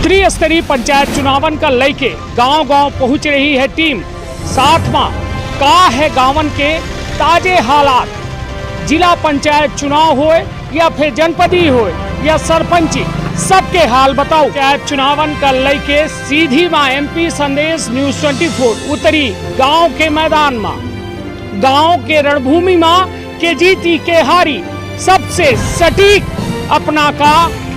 त्रिस्तरीय पंचायत चुनावन का लेके गांव गांव पहुंच रही है टीम। साथ में का है गांवन के ताजे हालात, जिला पंचायत चुनाव होए या फिर जनपदी होए या सरपंची, सबके हाल बताओ। पंचायत चुनावन का लेके सीधी माँ एमपी संदेश न्यूज 24 उतरी गांव के मैदान में, गांव के रणभूमि में के जीती के हारी सबसे सटीक अपना का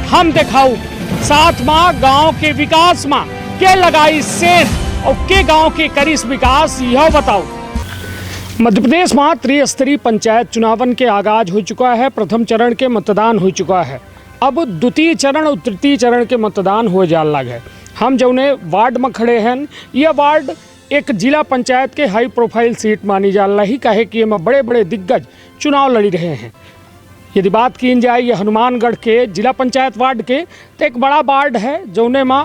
हम दिखाऊ। साथ में गांव के विकास में के लगाई सेन और के गांव के करीस विकास यह बताओ। मध्य प्रदेश में त्रिस्तरीय पंचायत चुनावन के आगाज हो चुका है। प्रथम चरण के मतदान हो चुका है। अब द्वितीय चरण और तृतीय चरण के मतदान हो जा लग है। हम जौने वार्ड में खड़े हैं, यह वार्ड एक जिला पंचायत के हाई प्रोफाइल सीट मानी जा रही कहे कि में बड़े बड़े दिग्गज चुनाव लड़ी रहे हैं। यदि बात की जाए ये हनुमानगढ़ के जिला पंचायत वार्ड के, तो एक बड़ा वार्ड है जौने में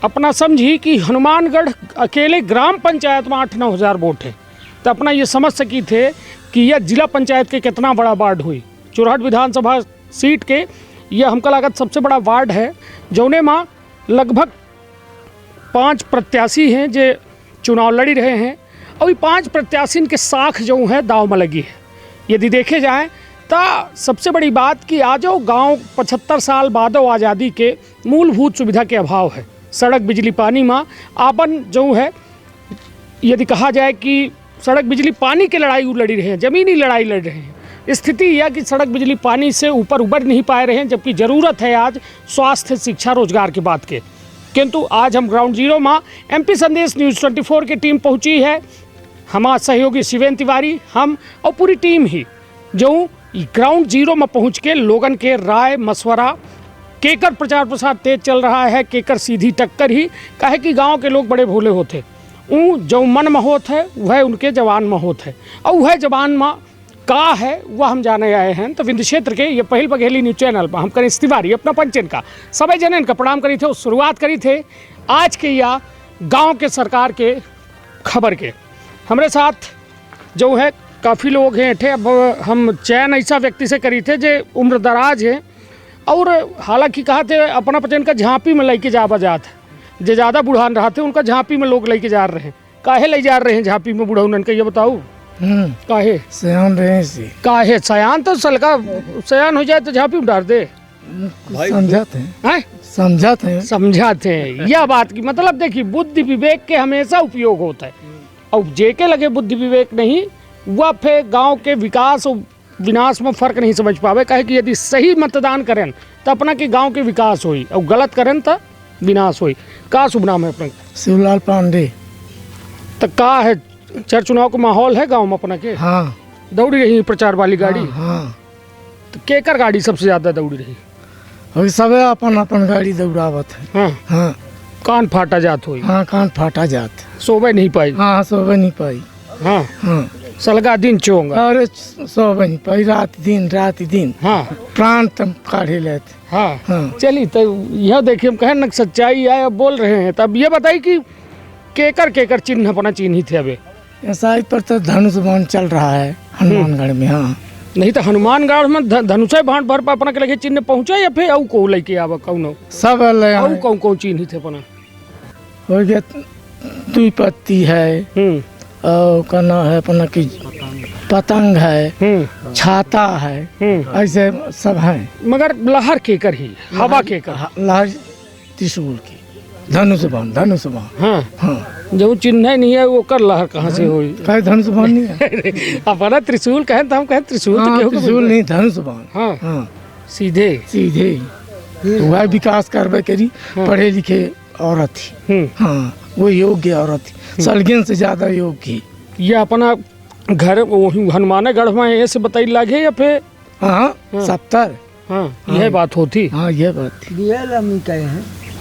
अपना समझी कि हनुमानगढ़ अकेले ग्राम पंचायत में 8-9 हज़ार वोट है। तो अपना ये समझ सकी थे कि यह जिला पंचायत के कितना बड़ा वार्ड हुई। चुरहट विधानसभा सीट के यह हमका लागत सबसे बड़ा वार्ड है, जौने में लगभग 5 प्रत्याशी हैं जो चुनाव लड़ी रहे हैं और ये 5 प्रत्याशी के साख जो है दाव में लगी है। यदि देखे जाए तो सबसे बड़ी बात कि आजो गांव 75 साल बाद आज़ादी के मूलभूत सुविधा के अभाव है। सड़क बिजली पानी में आपन जो है, यदि कहा जाए कि सड़क बिजली पानी की लड़ाई लड़ी रहे हैं, ज़मीनी लड़ाई लड़ रहे हैं। स्थिति यह कि सड़क बिजली पानी से ऊपर उबर नहीं पाए रहे हैं, जबकि ज़रूरत है आज स्वास्थ्य शिक्षा रोजगार की बात के। किंतु आज हम ग्राउंड जीरो में एमपी संदेश न्यूज़ 24 की टीम पहुंची है। हमारा सहयोगी शिवेन तिवारी, हम और पूरी टीम ही जो ग्राउंड जीरो में पहुंच के लोगन के राय मशवरा, केकर प्रचार प्रसार तेज चल रहा है, केकर सीधी टक्कर ही कहे कि गांव के लोग बड़े भोले होते। जो मन में होत है वह उनके जवान में होत है, और वह जवान में का है वह हम जाने आए हैं। तो विंध्य क्षेत्र के ये पहल बघेली न्यूज चैनल पर हम करें तिवारी अपना पंचन का सभी जनन का प्रणाम करी थे और शुरुआत करी थे आज के या गाँव के सरकार के खबर के। हमारे साथ जो है काफ़ी लोग हैं थे। अब हम चयन ऐसा व्यक्ति से करी थे जो उम्र दराज है और हालांकि कहा थे अपना पचन का झांपी में लेके जा बजात है। जो ज़्यादा बुढ़ान रहा थे उनका झांपी में लोग लेके जा रहे हैं। काहे ले जा रहे हैं झांपी में बुढ़ाउन का, ये बताओ। काहे सयान रहे सी, काहे सयान तो सलका सयान हो जाए तो झांपी में डाल दे। समझाते हैं समझाते हैं यह बात की मतलब देखिए, बुद्धि विवेक के हमेशा उपयोग होता है और जेके लगे बुद्धि विवेक नहीं वह फिर गांव के विकास और विनाश में फर्क नहीं समझ पावे। कहे कि यदि सही मतदान करें तो अपना के गांव के विकास होई और गलत करें तो विनाश होई। का शुभ नाम है अपना? शिवलाल पांडे। तो का है चर चुनाव का माहौल है गांव में अपना के? हाँ। दौड़ी रही प्रचार वाली गाड़ी? हाँ। तो केकर गाड़ी सबसे ज्यादा दौड़ी रही? अभी सब अपन अपन गाड़ी दौड़ावत है। हाँ हाँ। कान फाटा जात हुई? हाँ, कान फाटा जात। सोबे नहीं पाई? हाँ, सोबे नहीं पाई। हाँ हाँ। सलगा दिन चोंगा? अरे सोबे नहीं पाई, रात दिन। हाँ। प्राण तम काढ़े लेते। हाँ हाँ। चलिए तो यह देखिए हम कहें न सच्चाई है, अब बोल रहे हैं। तब ये बताइए कि केकर चिन्ह अपना चिन्ह थे अबे? ऐसा पर तो धनुष बाण चल रहा है हनुमानगढ़ में। हाँ। नहीं तो हनुमानगढ़ में धनुषा बाण भर पर अपना के लगे चिन्ह पहुंचा या फिर औ को लेके आवा कौनो? सब औ कौन चिन्ह थे अपना? हो गया द्विपत्ति है और कहना है अपना की पतंग है, छाता है, ऐसे सब है। मगर लहर केकर ही, हवा केकर? लहर त्रिशूल की, धनुष बाण। हाँ हाँ। जो चिन्ह नहीं है वो कर लहर कहाँ से हुई? कहे धनुष बाण नहीं है। अपना त्रिशूल कहें तो हम कहें त्रिशूल। हाँ, त्रिशूल नहीं, धनुष बाण। हाँ हाँ। सीधे वह विकास करवे करी। पढ़े लिखे औरत थी। हाँ, वो योग्य औरत थी, सलगिन से ज्यादा योग्य। ये अपना घर हनुमानगढ़ में ऐसे बताई लागे या फिर? हाँ, 70। हाँ, यह बात होती। हाँ, यह बात थी।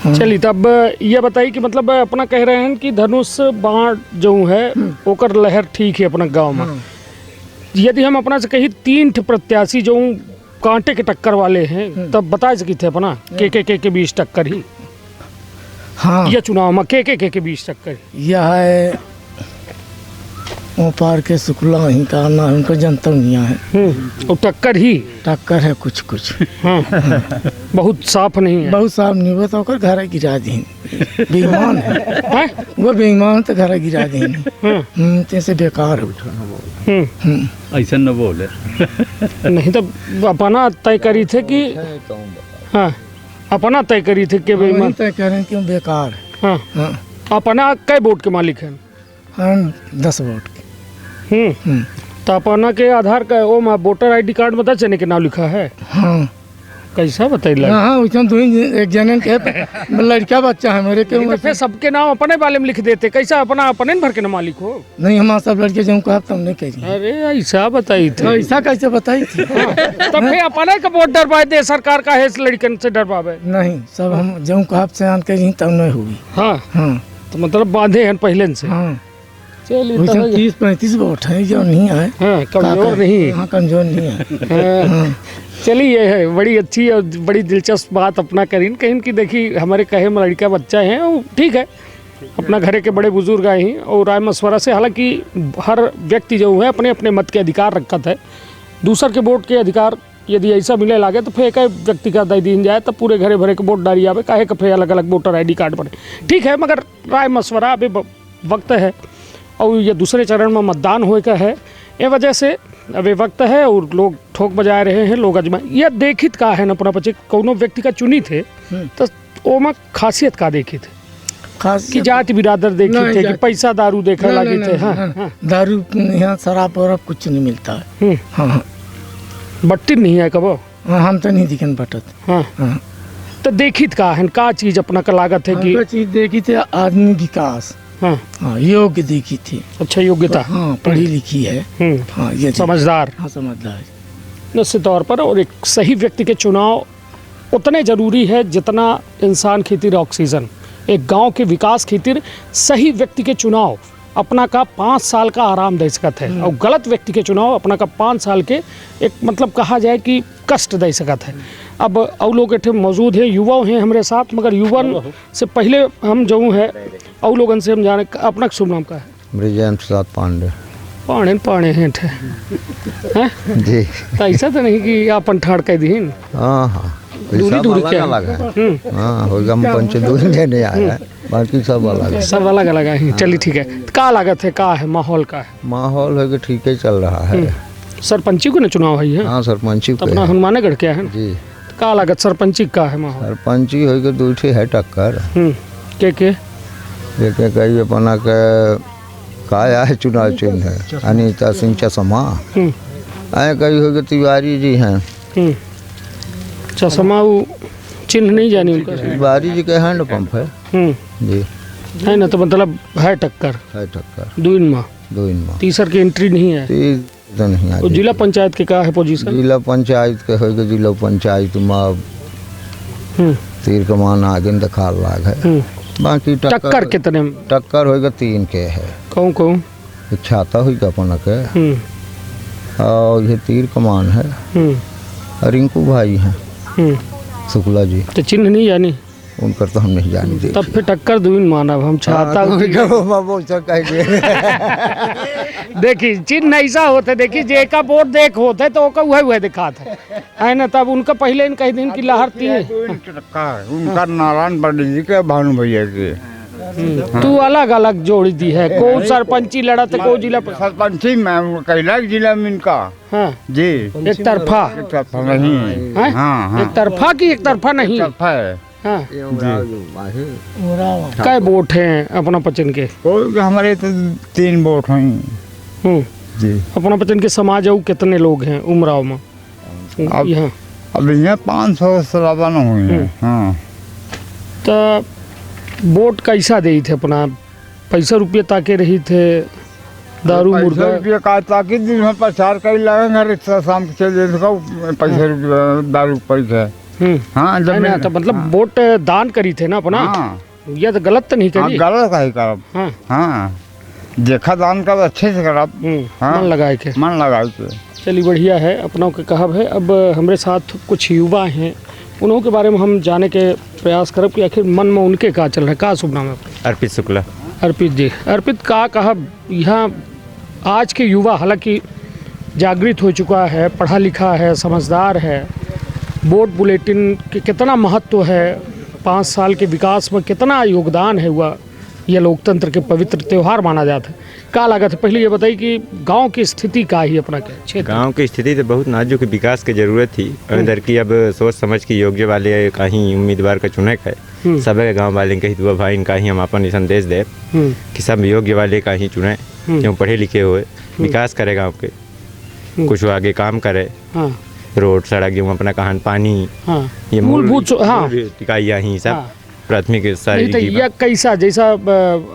हाँ। चलिए तब ये बताइए कि मतलब अपना कह रहे हैं कि धनुष बाण जो है ओकर लहर ठीक है अपना गांव में। यदि हम अपना से कही 3 प्रत्याशी जो कांटे के टक्कर वाले हैं तब बता सकी थे अपना के 20 टक्कर ही? हाँ। यह चुनाव में के 20 टक्कर? यह है वो पार के शुक्ला ही का ना उनको जनता नहीं है। और टक्कर ही टक्कर है कुछ कुछ। हाँ बहुत साफ नहीं है। बहुत साफ नहीं हुआ तो ओकर घर गिरा दी। बेईमान है हैं? वो बेईमान तो घर गिरा दी। तैसे बेकार हो। ऐसा न बोले। नहीं तो अपना तय करी थे कि हाँ अपना तय करी थे कि बेईमान तय करें क्यों बेकार। हाँ हाँ अपना कई वोट के मालिक हैं? हम 10 वोट के। तो अपना के आधार का वो वोटर आईडी कार्ड बता चने के नाम लिखा है। हाँ कैसा बताइए? हाँ उसमें दो एक जने के लड़का बच्चा है मेरे के। तो फिर सबके नाम अपने बारे में लिख देते, कैसा अपना अपने भर के ना मालिक हो? नहीं हमारा सब लड़के जो कहा तुम नहीं कही। अरे ऐसा बताई थे। ऐसा कैसे बताई थी? तो फिर अपने का वोट डरवाए दे सरकार का है, इस लड़कन से डरवावे? नहीं सब हम जो कहा से आन के तब नहीं हुई। हाँ हाँ तो मतलब बांधे हैं पहले से। हाँ चलिए 30-35 वोट है जो नहीं है। हाँ कमजोर नहीं। हाँ कमजोर नहीं है। हाँ। चलिए ये है बड़ी अच्छी और बड़ी दिलचस्प बात अपना करीन कहीं की देखी हमारे कहे में लड़का बच्चा है वो ठीक है अपना घरे के बड़े बुजुर्ग आए हैं और राय मशवरा से। हालांकि हर व्यक्ति जो है अपने अपने मत के अधिकार रखत है। दूसर के वोट के अधिकार यदि ऐसा मिले लागे तो फिर एक व्यक्ति का दे दी जाए तो पूरे घरे भरे के वोट डाली आवे काहे का फिर अलग अलग वोटर आईडी कार्ड बने। ठीक है मगर राय मशवरा अभी वक्त है और ये दूसरे चरण में मतदान होए का है, ये वजह से अभी वक्त है और लोग ठोक बजाए रहे हैं। लोग अजमा यह देखित का है न अपना बच्चे कोनो व्यक्ति का चुनी थे तो वो में खासियत का देखी थे खास कि जाति बिरादर देखी थे कि पैसा दारू देखा लगे थे। हाँ दारू यहाँ शराब वराब कुछ नहीं मिलता है। हाँ बट्टी नहीं है कबो। हाँ हम तो नहीं दिखन बटत। हाँ तो देखित का है का चीज अपना का लागत है कि चीज देखी थी आदमी विकास। हाँ हाँ योग्य देखी थी। अच्छा योग्यता। हाँ पढ़ी लिखी है। हाँ ये समझदार। हाँ समझदार निश्चित तौर पर। और एक सही व्यक्ति के चुनाव उतने जरूरी है जितना इंसान खातिर ऑक्सीजन। एक गांव के विकास खातिर सही व्यक्ति के चुनाव अपना का 5 साल का आराम दे सकत है और गलत व्यक्ति के चुनाव अपना का 5 साल के एक मतलब कहा जाए कि कष्ट दे सकत है। अब और लोग एठे मौजूद हैं, युवा हैं हमारे साथ, मगर युवन से पहले हम जो है और लोगन से हम जाने अपना शुभ नाम का है? ब्रिजेंद्र प्रसाद पांडे। पाणे हैं ठे हैं जी। तो ऐसा तो नहीं कि अपन ठाड़ कह दीन। हाँ हाँ दूरी क्या लगा है। हाँ होगा पंच दूरी देने आया है, बाकी सब अलग है। सब अलग अलग है। चलिए ठीक है। का लागत है का है माहौल का है? माहौल है कि ठीक ही चल रहा है। सरपंची को ना चुनाव है? हाँ सरपंची को अपना हनुमानगढ़ क्या है जी। का लागत सरपंची का है माहौल? सरपंची हो के दूठे है टक्कर। के कही अपना के काया है चुनाव चिन्ह है अनीता सिंह चश्मा। आए कही हो तिवारी जी हैं। चश्मा चिन्ह नहीं जानी उनका? तिवारी जी के हैंड पंप है जी। है ना तो मतलब है टक्कर। है टक्कर दो इन माह तीसर की एंट्री नहीं है। तो नहीं और जिला पंचायत के का है पोजीशन? जिला पंचायत के हो गए जिला पंचायत में तीर कमान आगे दिखा लाग है। बाकी टक्कर कितने? टक्कर होगा 3 के है। कौन छाता हुई अपना के और ये तीर कमान है। रिंकू भाई हैं शुक्ला जी। तो चिन्ह नहीं जानी उनकर तो हम नहीं जानी दे। तब फिर टक्कर दून मानव हम छाता। देखिए चिन्ह ऐसा होता देखिए जे का वोट देख होते तो ओका वह दिखात है ना। तब उनका पहले इन कह दिन की लहर थी उनका नारायण पंडित जी के भानु भैया के। तू अलग अलग जोड़ दी है। को सरपंची लड़ा तो को जिला सरपंची में कैलाश जिला में इनका। हाँ जी एक तरफा नहीं है। हाँ एक तरफा की एक तरफा नहीं। हाँ क्या वोट हैं अपना पचन के? हमारे तो 3 वोट हैं जी। अपना पचन के समाज और कितने लोग हैं उमराव में? यहाँ अब यहाँ 500 सलाबा न हुए हैं। हाँ तो वोट कैसा दे थे अपना? पैसा रुपये ताके रही थे दारू मुर्गा रुपये का ताकि दिन में प्रचार कर लगे रिक्शा शाम के चल जाए पैसा रुपये दारू पड़ गए। हाँ तो मतलब वोट दान करी थे ना अपना। हाँ ये तो गलत तो नहीं करी? गलत का ही करब। हाँ हाँ देखा दान कर अच्छे से करब। हाँ मन लगाए के मन लगाए के। चलिए बढ़िया है अपनों के कहब है। अब हमारे साथ कुछ युवा हैं उन्हों के बारे में हम जाने के प्रयास करब कि आखिर मन में उनके का चल रहा है। का शुभ नाम है? अर्पित शुक्ला। अर्पित जी। अर्पित का कहब यहाँ आज के युवा हालांकि जागृत हो चुका है, पढ़ा लिखा है, समझदार है, वोट बुलेटिन के कितना महत्व है, 5 साल के विकास में कितना योगदान है हुआ, यह लोकतंत्र के पवित्र त्यौहार माना जाता है। क्या लागत है, पहले ये बताइए कि गांव की स्थिति का ही अपना क्या क्षेत्र? गांव की स्थिति तो बहुत नाजुक विकास की जरूरत थी, अंदर की अब सोच समझ के योग्य वाले कहीं उम्मीदवार का चुने है, सब गांव वाले के हितवा भाई इनका ही हम अपन संदेश दे कि सब योग्य वाले का ही चुने, क्यों पढ़े लिखे हुए, विकास करे गाँव के, कुछ आगे काम करे, रोड सड़क जो अपना कहान पानी, ये मूलभूत इकाइयाँ ही सब प्राथमिक सारी तो यह कैसा जैसा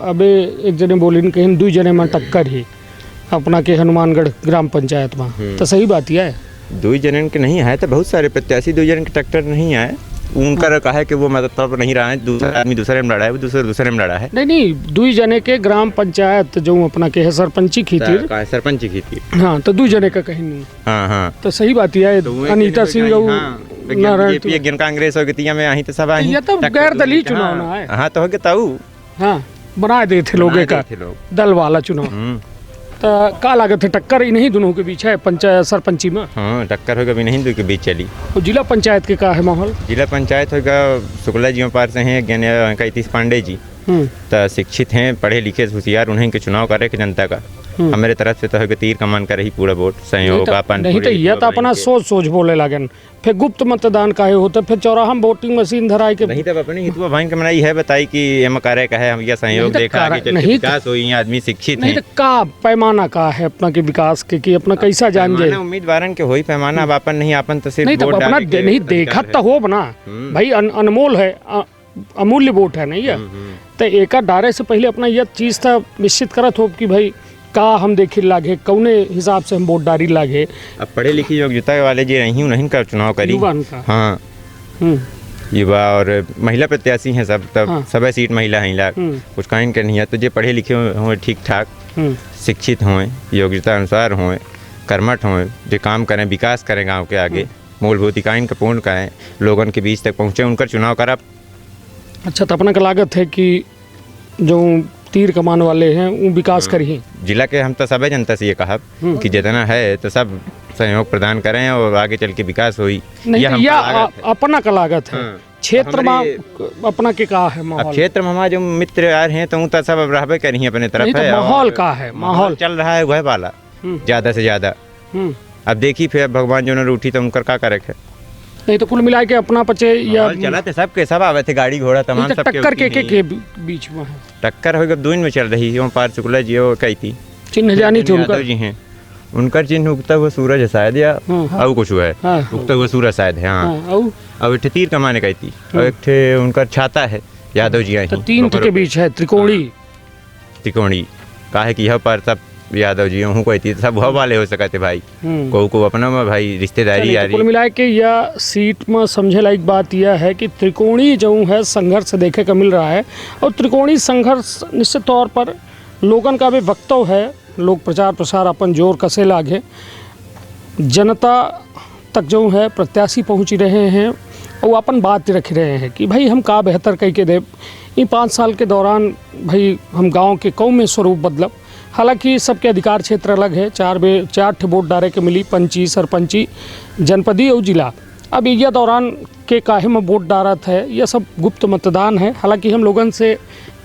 अबे एक जने बोलिन कहीं 2 जने में टक्कर ही अपना के हनुमानगढ़ ग्राम पंचायत में, तो सही बात यह है 2 जनन के नहीं आए, तो बहुत सारे प्रत्याशी 2 जन के टक्कर नहीं आए, उनका कहा है कि वो मतलब नहीं रहा है, दूसरा आदमी दूसरे में लड़ा है, वो दूसरे में लड़ा है। नहीं 2 जने के ग्राम पंचायत जो अपना के है सरपंची खींची, सरपंची खींची, हाँ तो 2 जने का कहीं नहीं, हाँ तो सही बात यह है। अनीता सिंह नारायण कांग्रेस हो गई में आई तो सब आई, ये तो गैर दलीय चुनाव ना है, हाँ तो हो गया ताऊ, हाँ बना दे थे लोगे का दल वाला चुनाव। तो का लागत है टक्कर इन्हीं दोनों के बीच है पंचायत सरपंची में? हाँ टक्कर होगा भी नहीं, दो के बीच चली। और जिला पंचायत के का है माहौल? जिला पंचायत होगा शुक्ला जी पार से हैं ज्ञान कैतीस पांडे जी, तो शिक्षित हैं, पढ़े लिखे होशियार, उन्हें के चुनाव करे के जनता का हमारे तरफ से तो है तीर कमान कर ही पूरा वोट सहयोग अपन नहीं तो यह तो अपना सोच बोले लगन, फिर गुप्त मतदान काहे होता, फिर चौराहा में वोटिंग मशीन धराई के नहीं, तब अपने हितवा भाई के मनाई है बताई कि एम कार्य का है, हम यह सहयोग देखा आगे चल के विकास होई, आदमी शिक्षित नहीं तो का पैमाना का है अपना के विकास के कि अपना कैसा जान जाए उम्मीदवारों के होई पैमाना, अब अपन नहीं अपन तो सिर्फ नहीं तो अपना नहीं देखा तो हो बना भाई, अनमोल है, अमूल्य वोट है नहीं है, तो एक डारे से पहले अपना यह चीज था निश्चित करत हो कि भाई का हम देखे लागे कौने हिसाब से हम वोट डारी लागे। अब पढ़े लिखे योग्यता वाले जी नहीं उन्हीं का चुनाव करी, हाँ युवा और महिला प्रत्याशी हैं सब, तब सब सीट महिला हैं, कुछ काइन के नहीं है, तो जो पढ़े लिखे हुए ठीक ठाक शिक्षित हों, योग्यता अनुसार हों, कर्मठ हों, जो काम करें विकास करें गाँव के आगे, मूलभूत इकाइन का पूर्ण करें, लोगों के बीच तक पहुँचे, उनका चुनाव करा। अच्छा तो अपना का लागत है कि जो तीर कमान वाले हैं वो विकास करिए जिला के, हम तो सब जनता से ये कहा कि जितना है तो सब सहयोग प्रदान करें और आगे चल के विकास हुई। नहीं या अपना का लागत है क्षेत्र में अपना के का है माहौल? अब क्षेत्र में हमारे जो मित्र यार हैं तो सब अब रहबे करिए अपने तरफ है, माहौल का है, माहौल चल रहा है वह वाला ज्यादा से ज्यादा। अब देखिए फिर भगवान जो ने रूठी तो उनका क्या करे है, नहीं तो कुल मिला के अपना पचे या चला थे सबके सब आवे थे गाड़ी घोड़ा तमाम सब टक्कर के बीच में है, टक्कर होगा 2 में चल रही है, पार शुक्ला जी और कई थी चिन्ह जानी थी उनका जी हैं, उनका चिन्ह उगता हुआ सूरज है शायद, या अब कुछ हुआ है उगता हुआ सूरज शायद है, हाँ अब एक तीर कमाने गई थी और एक थे उनका छाता है यादव जी, तो 3 के बीच है त्रिकोणी का है कि यह पर सब यादव जी हूँ कोई थी, सब वह वाले हो सकते भाई, को अपना में भाई रिश्तेदारी आ रही। कुल मिला के यह सीट में समझे लायक बात यह है कि त्रिकोणी जो है संघर्ष देखे का मिल रहा है, और त्रिकोणी संघर्ष निश्चित तौर पर लोगन का भी वक्तव्य है, लोग प्रचार प्रसार अपन जोर कसे लागे, जनता तक जो है प्रत्याशी पहुँच रहे हैं और अपन बात रख रहे हैं कि भाई हम का बेहतर कह के दे, इन 5 साल के दौरान भाई हम गाँव के कौन में स्वरूप बदलब। हालांकि सबके अधिकार क्षेत्र अलग है, 4 वोट डारे के मिली, पंची सरपंची जनपदी और जिला। अब यह दौरान के काहे में वोट डारत है, यह सब गुप्त मतदान है। हालांकि हम लोगन से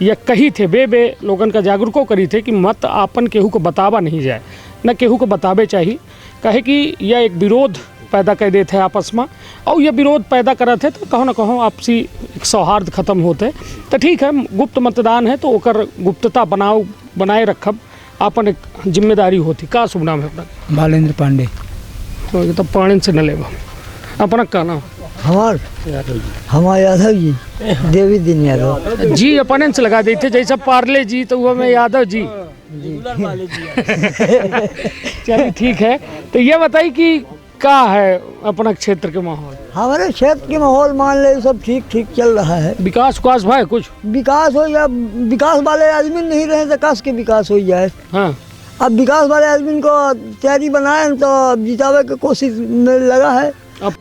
यह कही थे बे लोगन का जागरूको करी थे कि मत आपन केहू को बतावा नहीं जाए, न केहू को बतावे चाहिए, कहे कि यह एक विरोध पैदा कर देते हैं आपस में, और यह विरोध पैदा करते तो कहो न कहो आपसी एक सौहार्द खत्म होते। तो ठीक है गुप्त मतदान है तो ओकर गुप्तता बनाए रखब अपन एक जिम्मेदारी होती। का शुभ नाम है अपना? बालेंद्र पांडे। तो पानी से न ले अपना का नाम? हमार यादव जी, देवी दिन यादव जी अपने से लगा देते जैसा पार्ले जी तो वह मैं यादव जी। चलिए ठीक है, तो ये बताइए कि क्या है अपना क्षेत्र के माहौल? हमारे क्षेत्र के माहौल मान ले सब ठीक चल रहा है। विकास भाई कुछ विकास हो या विकास वाले आदमी नहीं रहे तो कस के विकास हो जाए। हाँ अब विकास वाले आदमी को तैयारी बनाए तो जितावे की कोशिश में लगा है। अब